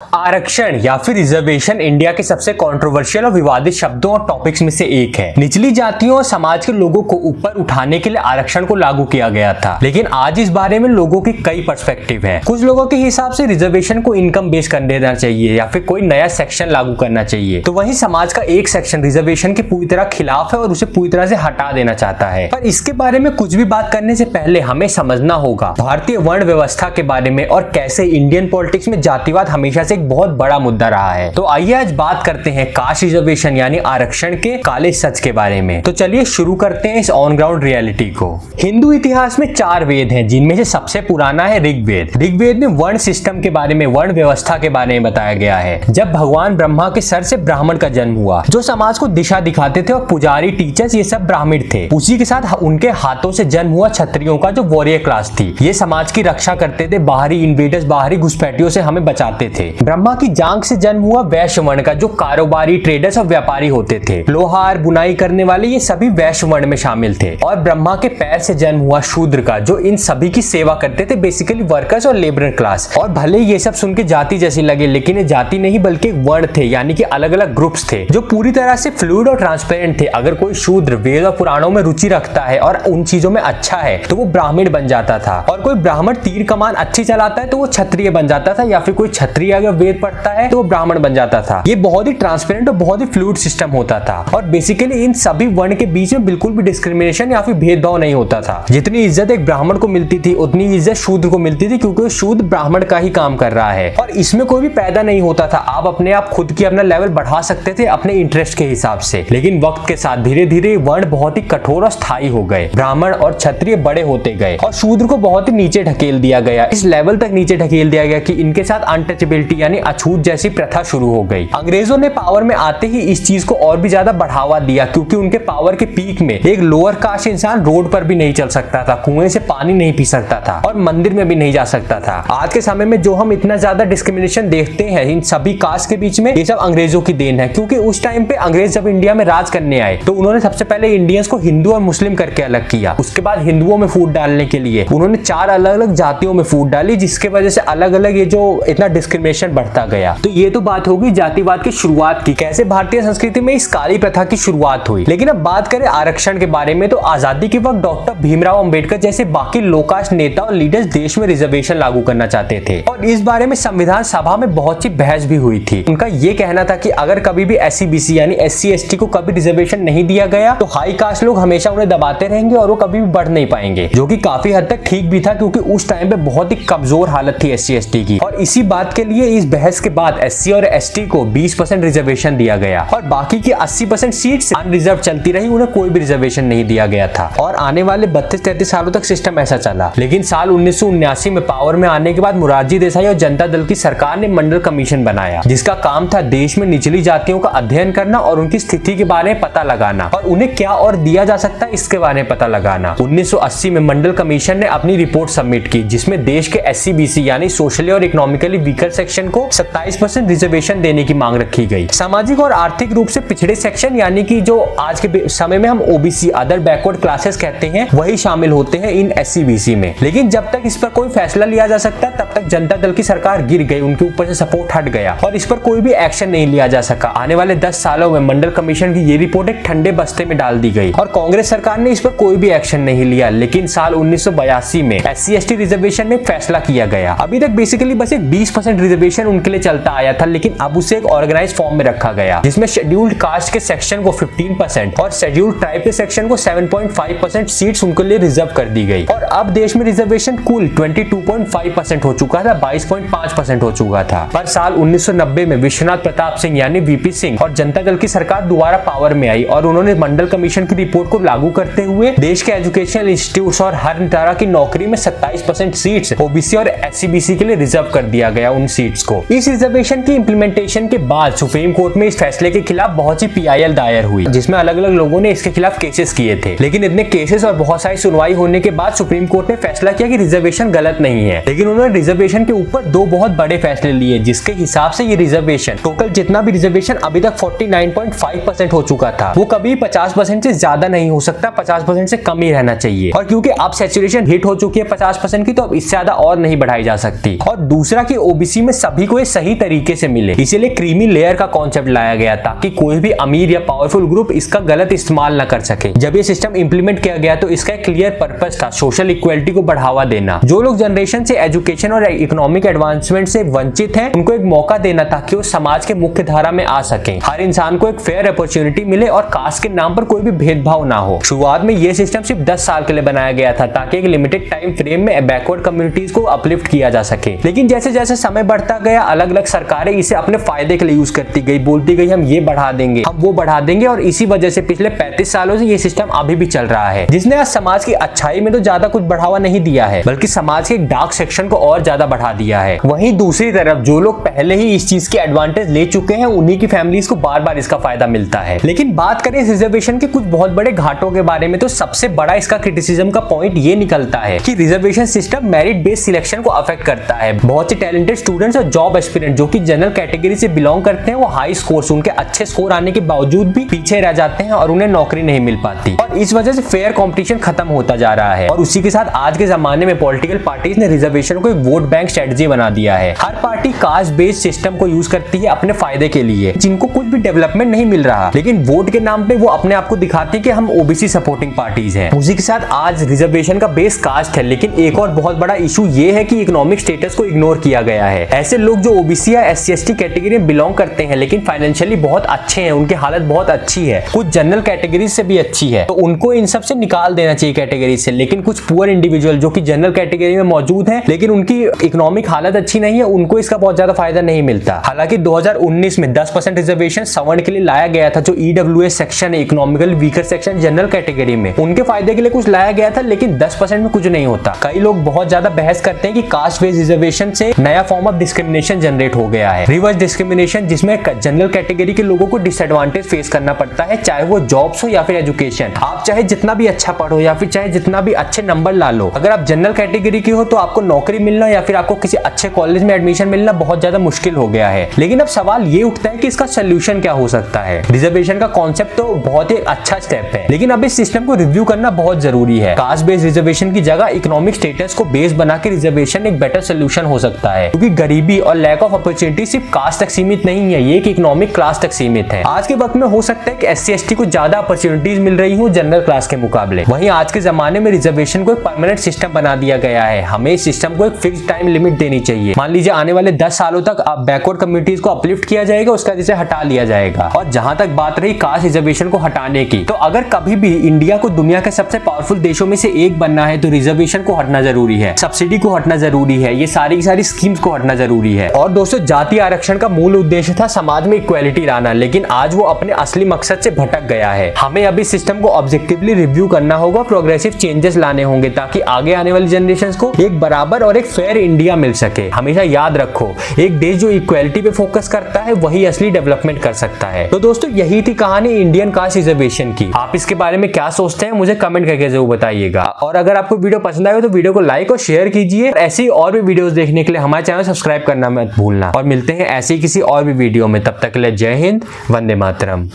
आरक्षण या फिर रिजर्वेशन इंडिया के सबसे कंट्रोवर्शियल और विवादित शब्दों और टॉपिक्स में से एक है। निचली जातियों और समाज के लोगों को ऊपर उठाने के लिए आरक्षण को लागू किया गया था, लेकिन आज इस बारे में लोगों की कई पर्सपेक्टिव है। कुछ लोगों के हिसाब से रिजर्वेशन को इनकम बेस कर देना चाहिए या फिर कोई नया सेक्शन लागू करना चाहिए, तो वहीं समाज का एक सेक्शन रिजर्वेशन के पूरी तरह खिलाफ है और उसे पूरी तरह से हटा देना चाहता है। पर इसके बारे में कुछ भी बात करने से पहले हमें समझना होगा भारतीय वर्ण व्यवस्था के बारे में और कैसे इंडियन पॉलिटिक्स में जातिवाद हमेशा से एक बहुत बड़ा मुद्दा रहा है। तो आइए आज बात करते हैं कास्ट रिजर्वेशन यानी आरक्षण के काले सच के बारे में। तो चलिए शुरू करते हैं इस ऑन ग्राउंड रियलिटी को। हिंदू इतिहास में 4 वेद हैं, जिनमें से सबसे पुराना है ऋग्वेद। ऋग्वेद में वर्ण सिस्टम के बारे में, वर्ण व्यवस्था के बारे में बताया गया है। जब भगवान ब्रह्मा के सर से ब्राह्मण का जन्म हुआ, जो समाज को दिशा दिखाते थे और पुजारी, टीचर्स ये सब ब्राह्मण थे। उसी के साथ उनके हाथों से जन्म हुआ क्षत्रियों का जो वॉरियर क्लास थी। ये समाज की रक्षा करते थे, बाहरी इन्वेडर्स, बाहरी घुसपैठियों से हमें बचाते थे। ब्रह्मा की जांग से जन्म हुआ वैश्य वर्ण का, जो कारोबारी, ट्रेडर्स और व्यापारी होते थे। लोहार, बुनाई करने वाले, ये सभी वैश्य वर्ण में शामिल थे। और ब्रह्मा के पैर से जन्म हुआ शूद्र का, जो इन सभी की सेवा करते थे, बेसिकली वर्कर्स और लेबरर क्लास। और भले ये सब सुन के जाति जैसी लगे, लेकिन ये जाति नहीं बल्कि वर्ण थे, यानी कि अलग अलग ग्रुप्स थे जो पूरी तरह से फ्लूइड और ट्रांसपेरेंट थे। अगर कोई शूद्र वेद और पुराणों में रुचि रखता है और उन चीजों में अच्छा है तो वो ब्राह्मण बन जाता था, और कोई ब्राह्मण तीर कमान अच्छी चलाता है तो वो क्षत्रिय बन जाता था, या फिर कोई क्षत्रिय अगर वेद पढ़ता है तो वो ब्राह्मण बन जाता था। ये बहुत ही ट्रांसपेरेंट और बहुत ही फ्लूइड सिस्टम होता था। और बेसिकली इन सभी वर्ण के बीच में बिल्कुल भी डिस्क्रिमिनेशन या फिर भेदभाव नहीं होता था। जितनी इज्जत एक ब्राह्मण को मिलती थी उतनी इज्जत शूद्र को मिलती थी, क्योंकि शूद्र ब्राह्मण का ही काम कर रहा है और इसमें कोई भी पैदा नहीं होता था। आप अपने आप खुद की अपना लेवल बढ़ा सकते थे अपने इंटरेस्ट के हिसाब से। लेकिन वक्त के साथ धीरे धीरे वर्ण बहुत ही कठोर और स्थायी हो गए। ब्राह्मण और क्षत्रिय बड़े होते गए और शूद्र को बहुत ही नीचे ढकेल दिया गया। इस लेवल तक नीचे ढकेल दिया गया कि इनके साथ अनटचेबिलिटी यानी अछूत जैसी प्रथा शुरू हो गई। अंग्रेजों ने पावर में आते ही इस चीज को और भी ज्यादा बढ़ावा दिया, क्योंकि उनके पावर के पीक में एक लोअर कास्ट इंसान रोड पर भी नहीं चल सकता था, कुएं से पानी नहीं पी सकता था और मंदिर में भी नहीं जा सकता था। आज के समय में जो हम इतना ज्यादा डिस्क्रिमिनेशन देखते हैं इन सभी कास्ट के बीच में, ये सब अंग्रेजों की देन है। क्योंकि उस टाइम पे अंग्रेज जब इंडिया में राज करने आए तो उन्होंने सबसे पहले इंडियंस को हिंदू और मुस्लिम करके अलग किया। उसके बाद हिंदुओं में फूट डालने के लिए उन्होंने 4 अलग अलग जातियों में फूट डाली, जिसके वजह से अलग अलग ये जो इतना डिस्क्रिमिनेशन बढ़ता गया। तो ये तो बात होगी जातिवाद की शुरुआत की, कैसे भारतीय संस्कृति में इस काली प्रथा की शुरुआत हुई। लेकिन अब बात करें आरक्षण के बारे में, तो आजादी के वक्त डॉक्टर भीमराव अंबेडकर जैसे बाकी लो कास्ट नेता और लीडर्स देश में रिजर्वेशन लागू करना चाहते थे, और इस बारे में संविधान सभा में बहुत सी बहस भी हुई थी। उनका ये कहना था कि अगर कभी भी SC/BC यानी SC/ST को कभी रिजर्वेशन नहीं दिया गया तो हाई कास्ट लोग हमेशा उन्हें दबाते रहेंगे और वो कभी भी बढ़ नहीं पाएंगे, जो कि काफी हद तक ठीक भी था, क्योंकि उस टाइम पे बहुत ही कमजोर हालत थी SC/ST की। और इसी बात के लिए इस बहस के बाद SC और ST को 20% रिजर्वेशन दिया गया और बाकी की 80% सीट्स अनरिजर्व चलती रही, उन्हें कोई भी रिजर्वेशन नहीं दिया गया था। और आने वाले 32-33 सालों तक सिस्टम ऐसा चला। लेकिन साल 1979 में पावर में आने के बाद मोरारजी देसाई और जनता दल की सरकार ने मंडल कमीशन बनाया, जिसका काम था देश में निचली जातियों का अध्ययन करना और उनकी स्थिति के बारे में पता लगाना और उन्हें क्या और दिया जा सकता है इसके बारे में पता लगाना। 1980 में मंडल कमीशन ने अपनी रिपोर्ट सबमिट की, जिसमें देश के SC/BC यानी सोशली और इकोनॉमिकली वीकर सेक्शन को 27% रिजर्वेशन देने की मांग रखी गई। सामाजिक और आर्थिक रूप से पिछड़े सेक्शन यानी कि जो आज के समय में हम OBC अदर बैकवर्ड क्लासेस कहते हैं, वही शामिल होते हैं इन SC/BC में। लेकिन जब तक इस पर कोई फैसला लिया जा सकता तब तक जनता दल की सरकार गिर गई, उनके ऊपर से सपोर्ट हट गया और इस पर कोई भी एक्शन नहीं लिया जा सका। आने वाले 10 सालों में मंडल कमीशन की ये रिपोर्ट एक ठंडे बस्ते में डाल दी गई और कांग्रेस सरकार ने इस पर कोई भी एक्शन नहीं लिया। लेकिन साल 1982 में SC/ST रिजर्वेशन में फैसला किया गया। अभी तक बेसिकली बस एक 20% रिजर्वेशन उनके लिए चलता आया था, लेकिन अब उसे एक ऑर्गेनाइज फॉर्म में रखा गया, जिसमें शेड्यूल्ड कास्ट के सेक्शन को 15% और शेड्यूल्ड ट्राइब के सेक्शन को 7.5% सीट्स उनके लिए रिजर्व कर दी गई। और अब देश में रिजर्वेशन कुल 22.5% हो चुका था, 22.5% हो चुका था। पर साल 1990 में विश्वनाथ प्रताप सिंह यानी VP सिंह और जनता दल की सरकार दोबारा पावर में आई और उन्होंने मंडल कमीशन की रिपोर्ट को लागू करते हुए देश के एजुकेशनल इंस्टीट्यूट्स और हर तरह की नौकरी में 27% सीट्स OBC और SC/BC के लिए रिजर्व कर दिया गया उन सीट्स को। इस रिजर्वेशन की इंप्लीमेंटेशन के बाद सुप्रीम कोर्ट में इस फैसले के खिलाफ बहुत सी PIL दायर हुई, जिसमें अलग अलग लोगों ने इसके खिलाफ केसेस किए थे। लेकिन इतने केसेस और बहुत सारी सुनवाई होने के बाद सुप्रीम कोर्ट ने फैसला किया कि रिजर्वेशन गलत नहीं है। लेकिन उन्होंने रिजर्वेशन के ऊपर 2 बहुत बड़े फैसले लिए, जिसके हिसाब से ये रिजर्वेशन टोटल जितना भी रिजर्वेशन अभी तक 49.5% हो चुका था, वो कभी 50% से ज्यादा नहीं हो सकता, 50% से कम ही रहना चाहिए। और क्योंकि अब सैचुरेशन हिट हो चुकी है 50% की, तो अब इससे ज्यादा और नहीं बढ़ाई जा सकती। और दूसरा कि OBC में सभी को ये सही तरीके से मिले। इसीलिए क्रीमी लेयर का कॉन्सेप्ट लाया गया ताकि कोई भी अमीर या पावरफुल ग्रुप इसका गलत इस्तेमाल न कर सके। जब ये सिस्टम इंप्लीमेंट किया गया तो इसका एक क्लियर पर्पस था सोशल इक्वलिटी को बढ़ावा देना। जो लोग जनरेशन से एजुकेशन और इकोनॉमिक एडवांसमेंट से वंचित हैं, उनको एक मौका देना ताकि वो समाज के मुख्य धारा में आ सके। हर इंसान को एक फेयर अपॉर्चुनिटी मिले और कास्ट के नाम पर कोई भी भेदभाव ना हो। शुरुआत में ये सिस्टम सिर्फ 10 साल के लिए बनाया गया था ताकि एक लिमिटेड टाइम फ्रेम में बैकवर्ड कम्युनिटीज को अपलिफ्ट किया जा सके। लेकिन जैसे जैसे समय बढ़ता गया, अलग अलग सरकारें इसे अपने फायदे के लिए यूज करती गई, बोलती गई हम ये बढ़ा देंगे, हम वो बढ़ा देंगे, और इसी वजह से पिछले 35 सालों से ये सिस्टम अभी भी चल रहा है, जिसने आज समाज की अच्छाई में तो ज्यादा कुछ बढ़ावा नहीं दिया है, बल्कि समाज के एक डार्क सेक्शन को और ज्यादा बढ़ा दिया है। वहीं दूसरी तरफ जो लोग पहले ही इस चीज की एडवांटेज ले चुके हैं, उन्हीं की फैमिलीज को बार बार इसका फायदा मिलता है। लेकिन बात करें इस रिजर्वेशन के कुछ बहुत बड़े घाटों के बारे में, तो सबसे बड़ा इसका क्रिटिसिज्म का पॉइंट ये निकलता है कि reservation system merit based selection को अफेक्ट करता है। बहुत से टैलेंटेड स्टूडेंट्स और जॉब एस्पिरेंट जो कि जनरल कैटेगरी से बिलोंग करते हैं, वो हाई स्कोर्स, उनके अच्छे स्कोर आने के बावजूद भी पीछे रह जाते हैं और उन्हें नौकरी नहीं मिल पाती, और इस वजह से फेयर कंपटीशन खत्म होता जा रहा है। और उसी के साथ आज के जमाने में पॉलिटिकल पार्टीज ने रिजर्वेशन को एक वोट बैंक स्ट्रेटजी बना दिया है। हर पार्टी कास्ट बेस्ड सिस्टम को यूज करती है अपने फायदे के लिए, जिनको कुछ भी डेवलपमेंट नहीं मिल रहा, लेकिन वोट के नाम पे वो अपने आप को दिखाती है कि हम ओबीसी सपोर्टिंग पार्टीज हैं। उसी के साथ आज रिजर्वेशन का बेस कास्ट है, लेकिन एक और बहुत बड़ा इशू ये है कि इकोनॉमिक स्टेटस को इग्नोर किया गया है। ऐसे लोग जो ओबीसी या SC/ST कैटेगरी में बिलोंग करते हैं, लेकिन फाइनेंशियली बहुत अच्छे हैं, उनकी हालत बहुत अच्छी है, कुछ जनरल कैटेगरी से भी अच्छी है, तो उनको इन सब से निकाल देना चाहिए कैटेगरी से। लेकिन कुछ पुअर इंडिविजुअल जो कि जनरल कैटेगरी में मौजूद हैं, लेकिन उनकी इकोनॉमिक हालत अच्छी नहीं है, उनको इसका बहुत ज्यादा फायदा नहीं मिलता। हालांकि 2019 में 10% रिजर्वेशन सवर्ण के लिए लाया गया था, जो EWS सेक्शन है, economical weaker section general category में, उनके फायदे के लिए कुछ लाया गया था, लेकिन 10% में कुछ नहीं होता। कई लोग बहुत ज्यादा बहस करते हैं कि कास्ट बेस्ड रिजर्वेशन से नया फॉर्म ऑफ डिस्क्रिमिनेशन जनरेट हो गया है, रिवर्स डिस्क्रिमिनेशन, जिसमें जनरल कैटेगरी के लोगों को डिसएडवांटेज फेस करना पड़ता है, चाहे वो जॉब्स हो या फिर एजुकेशन। आप चाहे जितना भी अच्छा पढ़ो या फिर चाहे जितना भी अच्छे नंबर ला लो, अगर आप जनरल कैटेगरी के हो तो आपको नौकरी मिलना या फिर आपको किसी अच्छे कॉलेज में एडमिशन मिलना बहुत ज्यादा मुश्किल हो गया है। लेकिन अब सवाल ये उठता है कि इसका सोल्यूशन क्या हो सकता है। रिजर्वेशन का कॉन्सेप्ट तो बहुत ही अच्छा स्टेप है, लेकिन अब इस सिस्टम को रिव्यू करना बहुत जरूरी है। कास्ट बेस्ड रिजर्वेशन की जगह इकोनॉमिक स्टेटस को बेस बना के रिजर्वेशन एक बेटर सोल्यूशन हो सकता है, क्योंकि गरीबी और लैक ऑफ अपॉर्चुनिटी सिर्फ कास्ट तक सीमित नहीं है, ये एक इकोनॉमिक क्लास तक सीमित है। आज के वक्त में हो सकता है कि SC/ST को ज्यादा अपॉर्चुनिटीज मिल रही हो जनरल क्लास के मुकाबले। वहीं आज के जमाने में रिजर्वेशन को एक परमानेंट सिस्टम बना दिया गया है। हमें इस सिस्टम को एक फिक्स टाइम लिमिट देनी चाहिए। मान लीजिए आने वाले 10 सालों तक बैकवर्ड कम्युनिटीज को अपलिफ्ट किया जाएगा, उसका जिसे हटा लिया जाएगा। और जहां तक बात रही कास्ट रिजर्वेशन को हटाने की, तो अगर कभी भी इंडिया को दुनिया के सबसे पावरफुल देशों में से एक बनना है तो रिजर्वेशन को हटना जरूरी है, सब्सिडी को हटना जरूरी है, ये सारी की सारी स्कीम्स को हटना जरूरी है। और दोस्तों, जातीय आरक्षण का मूल उद्देश्य था समाज में इक्वालिटी लाना, लेकिन आज वो अपने असली मकसद से भटक गया है। हमें अभी सिस्टम को ऑब्जेक्टिवली रिव्यू करना होगा, प्रोग्रेसिव चेंजेस लाने होंगे, ताकि आगे आने वाली जनरेशंस को एक बराबर और एक फेयर इंडिया मिल सके। हमेशा याद रखो, एक देश जो इक्वालिटी पे फोकस करता है वही असली डेवलपमेंट कर सकता है। तो दोस्तों, यही थी कहानी इंडियन कास्ट रिजर्वेशन की। आप इसके बारे में क्या सोचते हैं मुझे कमेंट करके जरूर बताइएगा। और अगर आपको वीडियो पसंद आए तो वीडियो को लाइक और शेयर कीजिए। ऐसी और भी वीडियोस देखने के लिए हमारे चैनल सब्सक्राइब करना मत भूलना। और मिलते हैं ऐसे ही किसी और भी वीडियो में, तब तक के लिए जय हिंद, वंदे मातरम।